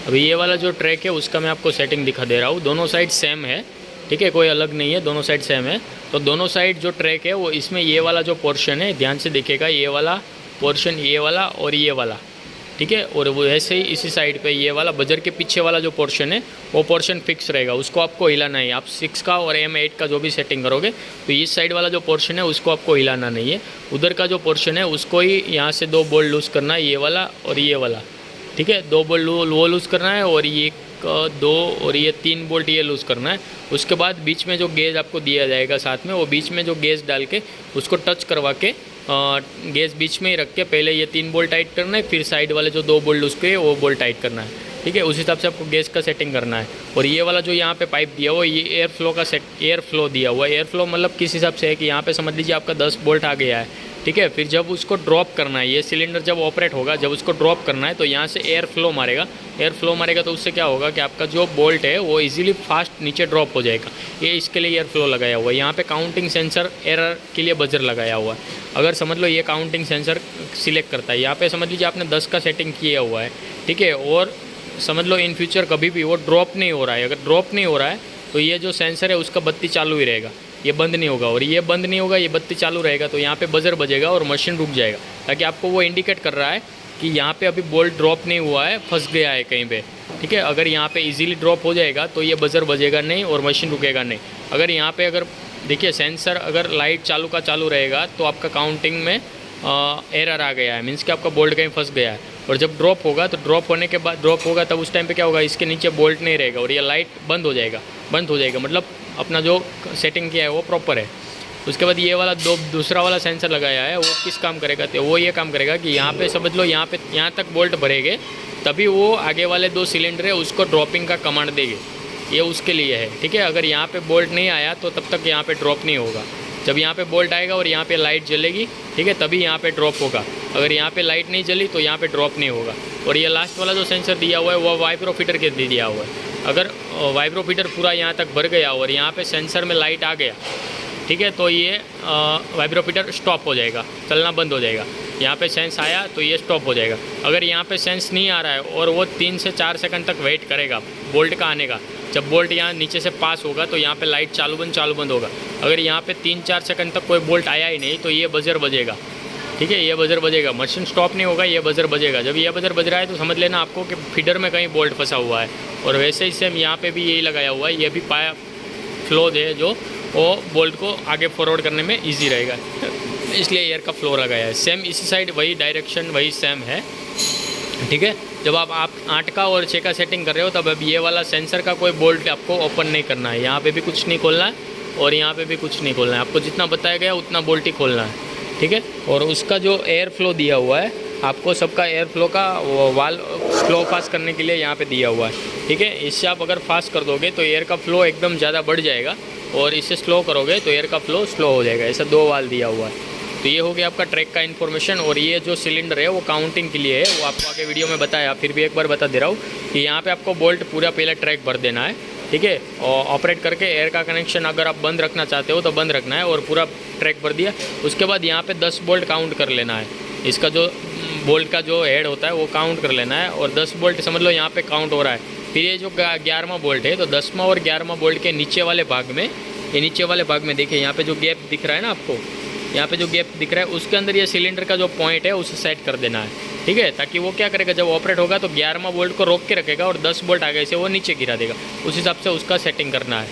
अभी ये वाला जो ट्रैक है उसका मैं आपको सेटिंग दिखा दे रहा हूँ। दोनों साइड सेम है, ठीक है, कोई अलग नहीं है, दोनों साइड सेम है। तो दोनों साइड जो ट्रैक है वो इसमें ये वाला जो पोर्शन है, ध्यान से देखिएगा, ये वाला पोर्शन, ये वाला और ये वाला, ठीक है। और वो ऐसे ही इसी साइड पे ये वाला बजर के पीछे वाला जो पोर्शन है वो पोर्शन फिक्स रहेगा, उसको आपको हिलाना है। आप 6 का और M8 का जो भी सेटिंग करोगे तो इस साइड वाला जो पोर्शन है उसको आपको हिलाना नहीं है। उधर का जो पोर्शन है उसको ही यहाँ से 2 बोल्ट लूज़ करना है, ये वाला और ये वाला, ठीक है। 2 बोल्ट वो लूज़ करना है और ये 2 और ये 3 बोल्ट ये लूज़ करना है। उसके बाद बीच में जो गेज आपको दिया जाएगा साथ में, वो बीच में जो गेज डाल के उसको टच करवा के गेज बीच में ही रख के पहले ये 3 बोल्ट टाइट करना है, फिर साइड वाले जो 2 बोल्ट उसके वो बोल्ट टाइट करना है, ठीक है। उस हिसाब से आपको गेज का सेटिंग करना है। और ये वाला जो यहाँ पे पाइप दिया हुआ है ये एयर फ्लो का एयर फ्लो दिया हुआ है। एयर फ्लो मतलब किस हिसाब से है कि यहाँ पे समझ लीजिए आपका 10 बोल्ट आ गया है, ठीक है। फिर जब उसको ड्रॉप करना है, ये सिलेंडर जब ऑपरेट होगा, जब उसको ड्रॉप करना है तो यहाँ से एयर फ्लो मारेगा। एयर फ्लो मारेगा तो उससे क्या होगा कि आपका जो बोल्ट है वो इजीली फास्ट नीचे ड्रॉप हो जाएगा। ये इसके लिए एयर फ्लो लगाया हुआ है। यहाँ पे काउंटिंग सेंसर एरर के लिए बजर लगाया हुआ है। अगर समझ लो ये काउंटिंग सेंसर सिलेक्ट करता है, यहाँ पे समझ लीजिए आपने 10 का सेटिंग किया हुआ है, ठीक है। और समझ लो इन फ्यूचर कभी भी वो ड्रॉप नहीं हो रहा है, अगर ड्रॉप नहीं हो रहा है तो ये जो सेंसर है उसका बत्ती चालू ही रहेगा, ये बंद नहीं होगा। और ये बंद नहीं होगा, ये बत्ती चालू रहेगा, तो यहाँ पे बजर बजेगा और मशीन रुक जाएगा, ताकि आपको वो इंडिकेट कर रहा है कि यहाँ पे अभी बोल्ट ड्रॉप नहीं हुआ है, फंस गया है कहीं पे, ठीक है। अगर यहाँ पे इजीली ड्रॉप हो जाएगा तो ये बजर बजेगा नहीं और मशीन रुकेगा नहीं। अगर यहाँ पे अगर देखिए सेंसर अगर लाइट चालू का चालू रहेगा तो आपका काउंटिंग में एरर आ गया है, मीन्स कि आपका बोल्ट कहीं फंस गया है। और जब ड्रॉप होगा तो ड्रॉप होने के बाद ड्रॉप होगा तब उस टाइम पे क्या होगा, इसके नीचे बोल्ट नहीं रहेगा और ये लाइट बंद हो जाएगा, बंद हो जाएगा, मतलब अपना जो सेटिंग किया है वो प्रॉपर है। उसके बाद ये वाला दूसरा वाला सेंसर लगाया है, वो किस काम करेगा, तो वो ये काम करेगा कि यहाँ पे समझ लो यहाँ तक बोल्ट भरेंगे तभी वो आगे वाले 2 सिलेंडर है उसको ड्रॉपिंग का कमांड देंगे, ये उसके लिए है, ठीक है। अगर यहाँ पे बोल्ट नहीं आया तो तब तक यहाँ पे ड्रॉप नहीं होगा। जब यहाँ पे बोल्ट आएगा और यहाँ पे लाइट जलेगी, ठीक है, तभी यहाँ पे ड्रॉप होगा। अगर यहाँ पे लाइट नहीं जली तो यहाँ पे ड्रॉप नहीं होगा। और ये लास्ट वाला जो सेंसर दिया हुआ है वो वाइब्रोमीटर के दिया हुआ है। अगर वाइब्रोमीटर पूरा यहाँ तक भर गया और यहाँ पे सेंसर में लाइट आ गया, ठीक है, तो ये वाइब्रोमीटर स्टॉप हो जाएगा, चलना बंद हो जाएगा। यहाँ पे सेंस आया तो ये स्टॉप हो जाएगा। अगर यहाँ पे सेंस नहीं आ रहा है और वो 3 से 4 सेकंड तक वेट करेगा बोल्ट का आने का, जब बोल्ट यहाँ नीचे से पास होगा तो यहाँ पे लाइट चालू बंद होगा। अगर यहाँ पे 3-4 सेकंड तक कोई बोल्ट आया ही नहीं तो ये बजर बजेगा, ठीक है, ये बजर बजेगा, मशीन स्टॉप नहीं होगा, ये बजर बजेगा। जब ये बजर बज रहा है तो समझ लेना आपको कि फीडर में कहीं बोल्ट फंसा हुआ है। और वैसे ही सेम यहाँ पे भी यही लगाया हुआ है, ये भी पाया फ्लो है जो वो बोल्ट को आगे फॉरवर्ड करने में ईजी रहेगा, इसलिए एयर का फ्लो लगाया है। सेम इसी साइड वही डायरेक्शन वही सेम है, ठीक है। जब आप 8 का और 6 का सेटिंग कर रहे हो तब अब ये वाला सेंसर का कोई बोल्ट आपको ओपन नहीं करना है, यहाँ पे भी कुछ नहीं खोलना है और यहाँ पे भी कुछ नहीं खोलना है। आपको जितना बताया गया उतना बोल्ट ही खोलना है, ठीक है। और उसका जो एयर फ्लो दिया हुआ है आपको सबका एयर फ्लो का वाल स्लो फास्ट करने के लिए यहाँ पे दिया हुआ है, ठीक है। इससे आप अगर फास्ट कर दोगे तो एयर का फ्लो एकदम ज़्यादा बढ़ जाएगा और इससे स्लो करोगे तो एयर का फ्लो स्लो हो जाएगा। ऐसा 2 वाल दिया हुआ है। तो ये हो गया आपका ट्रैक का इन्फॉर्मेशन। और ये जो सिलेंडर है वो काउंटिंग के लिए है, वो आपको आगे वीडियो में बताया, फिर भी एक बार बता दे रहा हूँ कि यहाँ पे आपको बोल्ट पूरा पहले ट्रैक भर देना है, ठीक है। और ऑपरेट करके एयर का कनेक्शन अगर आप बंद रखना चाहते हो तो बंद रखना है और पूरा ट्रैक भर दिया। उसके बाद यहाँ पे 10 बोल्ट काउंट कर लेना है, इसका जो बोल्ट का जो हेड होता है वो काउंट कर लेना है। और 10 बोल्ट समझ लो यहाँ पे काउंट हो रहा है। फिर ये जो 11वां बोल्ट है तो 10वां और 11वां बोल्ट के नीचे वाले भाग में, ये नीचे वाले भाग में देखिए यहाँ पे जो गैप दिख रहा है ना आपको, यहाँ पे जो गैप दिख रहा है उसके अंदर ये सिलेंडर का जो पॉइंट है उसे सेट कर देना है, ठीक है। ताकि वो क्या करेगा, जब ऑपरेट होगा तो 11वां बोल्ट को रोक के रखेगा और 10 बोल्ट आगे से वो नीचे गिरा देगा। उस हिसाब से उसका सेटिंग करना है।